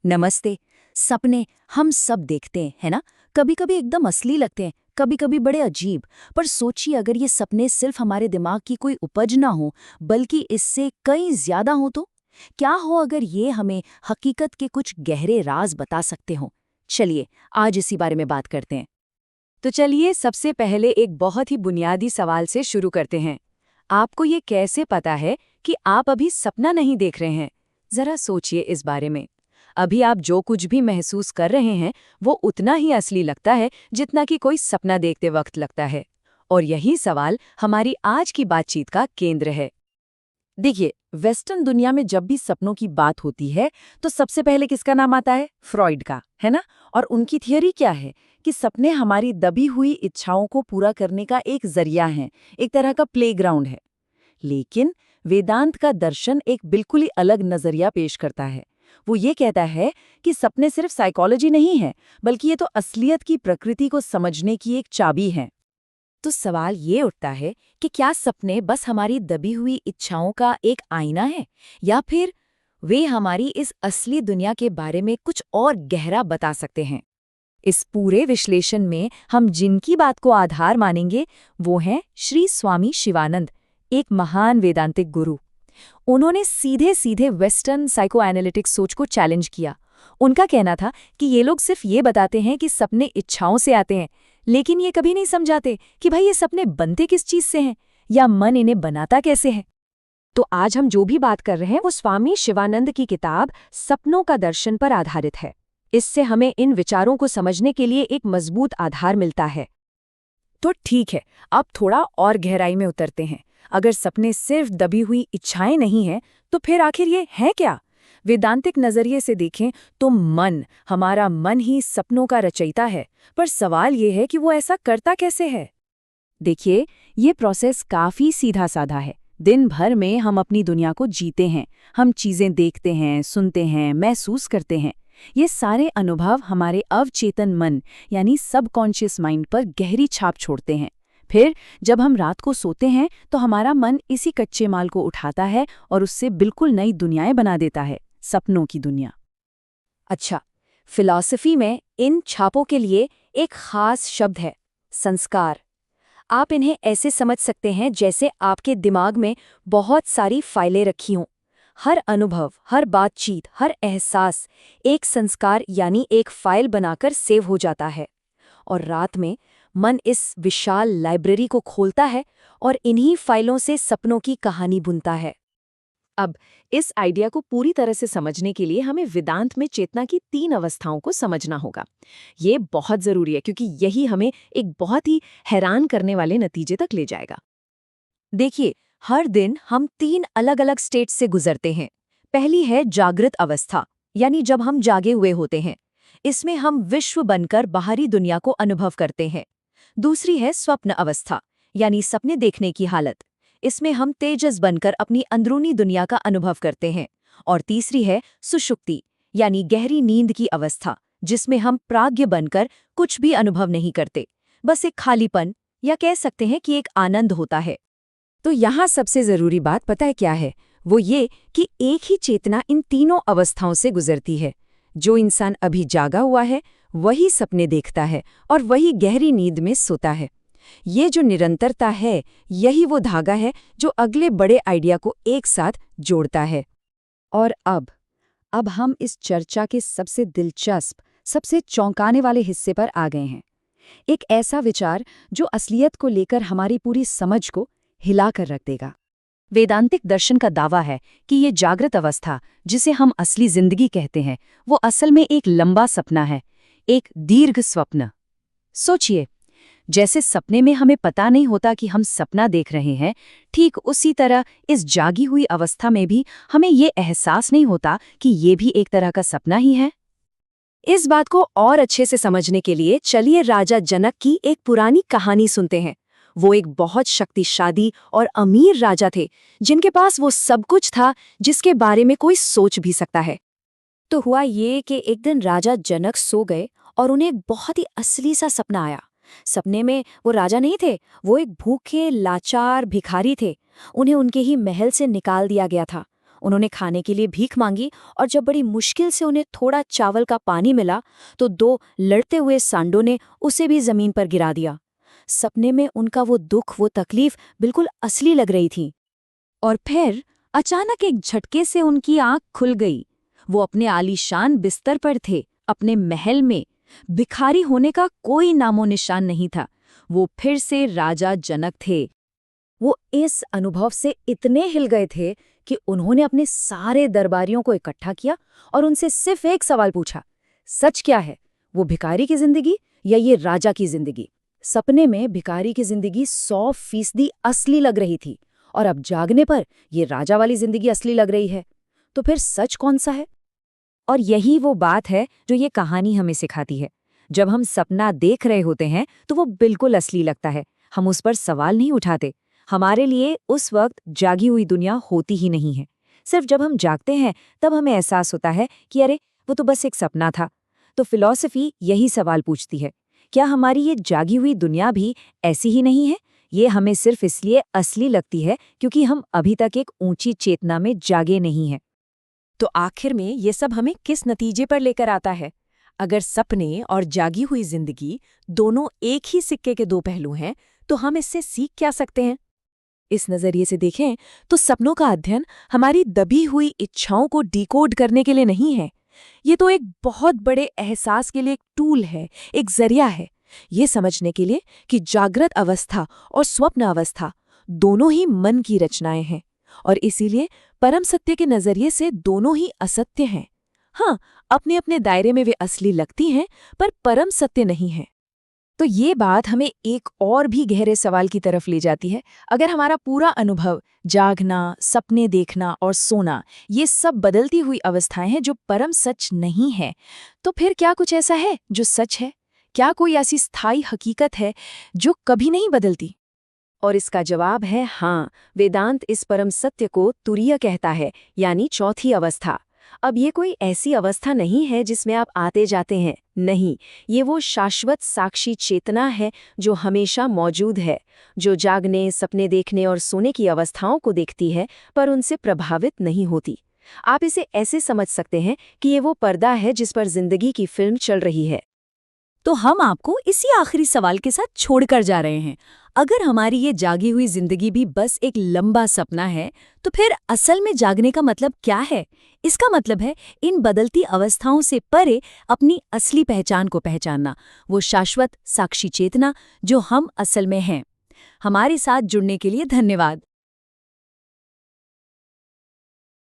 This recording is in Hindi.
नमस्ते। सपने हम सब देखते हैं, है ना? कभी कभी एकदम असली लगते हैं, कभी कभी बड़े अजीब। पर सोचिए, अगर ये सपने सिर्फ हमारे दिमाग की कोई उपज ना हो, बल्कि इससे कई ज्यादा हो तो? क्या हो अगर ये हमें हकीकत के कुछ गहरे राज बता सकते हो? चलिए, आज इसी बारे में बात करते हैं। तो चलिए सबसे पहले एक बहुत ही बुनियादी सवाल से शुरू करते हैं। आपको ये कैसे पता है कि आप अभी सपना नहीं देख रहे हैं? जरा सोचिए इस बारे में। अभी आप जो कुछ भी महसूस कर रहे हैं वो उतना ही असली लगता है जितना कि कोई सपना देखते वक्त लगता है। और यही सवाल हमारी आज की बातचीत का केंद्र है। देखिए, वेस्टर्न दुनिया में जब भी सपनों की बात होती है तो सबसे पहले किसका नाम आता है? फ्रॉइड का, है ना? और उनकी थियरी क्या है कि सपने हमारी दबी हुई इच्छाओं को पूरा करने का एक जरिया है, एक तरह का प्लेग्राउंड है। लेकिन वेदांत का दर्शन एक बिल्कुल ही अलग नजरिया पेश करता है। वो ये कहता है कि सपने सिर्फ साइकोलॉजी नहीं है, बल्कि ये तो असलियत की प्रकृति को समझने की एक चाबी है। तो सवाल ये उठता है कि क्या सपने बस हमारी दबी हुई इच्छाओं का एक आईना है, या फिर वे हमारी इस असली दुनिया के बारे में कुछ और गहरा बता सकते हैं? इस पूरे विश्लेषण में हम जिनकी बात को आधार मानेंगे वो हैं श्री स्वामी शिवानंद, एक महान वेदांतिक गुरु। उन्होंने सीधे सीधे वेस्टर्न साइकोएनालिटिक्स सोच को चैलेंज किया। उनका कहना था कि ये लोग सिर्फ ये बताते हैं कि सपने इच्छाओं से आते हैं, लेकिन ये कभी नहीं समझाते कि भाई ये सपने बनते किस चीज से हैं, या मन इन्हें बनाता कैसे है। तो आज हम जो भी बात कर रहे हैं वो स्वामी शिवानंद की किताब सपनों का दर्शन पर आधारित है। इससे हमें इन विचारों को समझने के लिए एक मजबूत आधार मिलता है। तो ठीक है, अब थोड़ा और गहराई में उतरते हैं। अगर सपने सिर्फ दबी हुई इच्छाएं नहीं हैं, तो फिर आखिर ये है क्या? वेदांतिक नजरिए से देखें तो हमारा मन ही सपनों का रचयिता है। पर सवाल ये है कि वो ऐसा करता कैसे है? देखिए, ये प्रोसेस काफी सीधा साधा है। दिन भर में हम अपनी दुनिया को जीते हैं। हम चीजें देखते हैं, सुनते हैं, महसूस करते हैं। ये सारे अनुभव हमारे अवचेतन मन यानी सबकॉन्शियस माइंड पर गहरी छाप छोड़ते हैं। फिर जब हम रात को सोते हैं तो हमारा मन इसी कच्चे माल को उठाता है और उससे बिल्कुल नई दुनियाएं बना देता है, सपनों की दुनिया। अच्छा, फिलॉसफी में इन छापों के लिए एक खास शब्द है, संस्कार। आप इन्हें ऐसे समझ सकते हैं जैसे आपके दिमाग में बहुत सारी फाइलें रखी हों। हर अनुभव, हर बातचीत, हर एहसास एक संस्कार यानी एक फाइल बनाकर सेव हो जाता है। और रात में मन इस विशाल लाइब्रेरी को खोलता है और इन्हीं फाइलों से सपनों की कहानी बुनता है। अब इस आइडिया को पूरी तरह से समझने के लिए हमें वेदांत में चेतना की 3 अवस्थाओं को समझना होगा। ये बहुत जरूरी है क्योंकि यही हमें एक बहुत ही हैरान करने वाले नतीजे तक ले जाएगा। देखिए, हर दिन हम 3 अलग-अलग स्टेट से गुजरते हैं। पहली है जागृत अवस्था, यानी जब हम जागे हुए होते हैं। इसमें हम विश्व बनकर बाहरी दुनिया को अनुभव करते हैं। दूसरी है स्वप्न अवस्था, यानी सपने देखने की हालत। इसमें हम तेजस बनकर अपनी अंदरूनी दुनिया का अनुभव करते हैं। और तीसरी है सुषुप्ति, यानी गहरी नींद की अवस्था, जिसमें हम प्राज्ञ बनकर कुछ भी अनुभव नहीं करते, बस एक खालीपन, या कह सकते हैं कि एक आनंद होता है। तो यहाँ सबसे जरूरी बात पता है क्या है? वो ये कि एक ही चेतना इन तीनों अवस्थाओं से गुजरती है। जो इंसान अभी जागा हुआ है वही सपने देखता है और वही गहरी नींद में सोता है। ये जो निरंतरता है, यही वो धागा है जो अगले बड़े आइडिया को एक साथ जोड़ता है। और अब हम इस चर्चा के सबसे दिलचस्प, सबसे चौंकाने वाले हिस्से पर आ गए हैं। एक ऐसा विचार जो असलियत को लेकर हमारी पूरी समझ को हिलाकर रख देगा। वेदांतिक दर्शन का दावा है कि ये जागृत अवस्था, जिसे हम असली जिंदगी कहते हैं, वो असल में एक लंबा सपना है, एक दीर्घ स्वप्न। सोचिए, जैसे सपने में हमें पता नहीं होता कि हम सपना देख रहे हैं, ठीक उसी तरह इस जागी हुई अवस्था में भी हमें ये एहसास नहीं होता कि ये भी एक तरह का सपना ही है। इस बात को और अच्छे से समझने के लिए चलिए राजा जनक की एक पुरानी कहानी सुनते हैं। वो एक बहुत शक्तिशाली और अमीर राजा थे, जिनके पास वो सब कुछ था जिसके बारे में कोई सोच भी सकता है। तो हुआ ये कि एक दिन राजा जनक सो गए और उन्हें एक बहुत ही असली सा सपना आया। सपने में वो राजा नहीं थे, वो एक भूखे लाचार भिखारी थे। उन्हें उनके ही महल से निकाल दिया गया था उन्होंने खाने के लिए भीख मांगी और जब बड़ी मुश्किल से उन्हें थोड़ा चावल का पानी मिला तो दो लड़ते हुए सांडों ने उसे भी जमीन पर गिरा दिया। सपने में उनका वो दुख, वो तकलीफ बिल्कुल असली लग रही थी। और फिर अचानक एक झटके से उनकी आंख खुल गई। वो अपने आलीशान बिस्तर पर थे, अपने महल में। भिखारी होने का कोई नामो निशान नहीं था। वो फिर से राजा जनक थे। वो इस अनुभव से इतने हिल गए थे कि उन्होंने अपने सारे दरबारियों को इकट्ठा किया और उनसे सिर्फ एक सवाल पूछा, सच क्या है, वो भिखारी की जिंदगी या ये राजा की जिंदगी? सपने में भिखारी की जिंदगी 100% असली लग रही थी और अब जागने पर ये राजा वाली जिंदगी असली लग रही है। तो फिर सच कौन सा है? और यही वो बात है जो ये कहानी हमें सिखाती है। जब हम सपना देख रहे होते हैं तो वो बिल्कुल असली लगता है। हम उस पर सवाल नहीं उठाते। हमारे लिए उस वक्त जागी हुई दुनिया होती ही नहीं है। सिर्फ जब हम जागते हैं तब हमें एहसास होता है कि अरे वो तो बस एक सपना था। तो फिलॉसफी यही सवाल पूछती है, क्या हमारी ये जागी हुई दुनिया भी ऐसी ही नहीं है? ये हमें सिर्फ इसलिए असली लगती है क्योंकि हम अभी तक एक ऊंची चेतना में जागे नहीं हैं। तो आखिर में ये सब हमें किस नतीजे पर लेकर आता है? अगर सपने और जागी हुई जिंदगी दोनों एक ही सिक्के के दो पहलू हैं, तो हम इससे सीख क्या सकते हैं? इस नजरिए से देखें तो सपनों का अध्ययन हमारी दबी हुई इच्छाओं को डिकोड करने के लिए नहीं है। ये तो एक बहुत बड़े एहसास के लिए एक टूल है, एक जरिया है, ये समझने के लिए कि जागृत अवस्था और स्वप्न अवस्था दोनों ही मन की रचनाएं हैं और इसीलिए परम सत्य के नजरिए से दोनों ही असत्य हैं। हाँ, अपने अपने दायरे में वे असली लगती हैं, पर परम सत्य नहीं है। तो ये बात हमें एक और भी गहरे सवाल की तरफ ले जाती है। अगर हमारा पूरा अनुभव जागना, सपने देखना और सोना ये सब बदलती हुई अवस्थाएं हैं जो परम सच नहीं है, तो फिर क्या कुछ ऐसा है जो सच है? क्या कोई ऐसी स्थायी हकीकत है जो कभी नहीं बदलती? और इसका जवाब है हाँ। वेदांत इस परम सत्य को तुरीय कहता है, यानी चौथी अवस्था। अब ये कोई ऐसी अवस्था नहीं है जिसमें आप आते जाते हैं, नहीं, ये वो शाश्वत साक्षी चेतना है जो हमेशा मौजूद है, जो जागने, सपने देखने और सोने की अवस्थाओं को देखती है पर उनसे प्रभावित नहीं होती। आप इसे ऐसे समझ सकते हैं कि ये वो पर्दा है जिस पर जिंदगी की फिल्म चल रही है। तो हम आपको इसी आखिरी सवाल के साथ छोड़कर जा रहे हैं। अगर हमारी ये जागी हुई जिंदगी भी बस एक लंबा सपना है, तो फिर असल में जागने का मतलब क्या है? इसका मतलब है इन बदलती अवस्थाओं से परे अपनी असली पहचान को पहचानना, वो शाश्वत साक्षी चेतना जो हम असल में हैं। हमारे साथ जुड़ने के लिए धन्यवाद।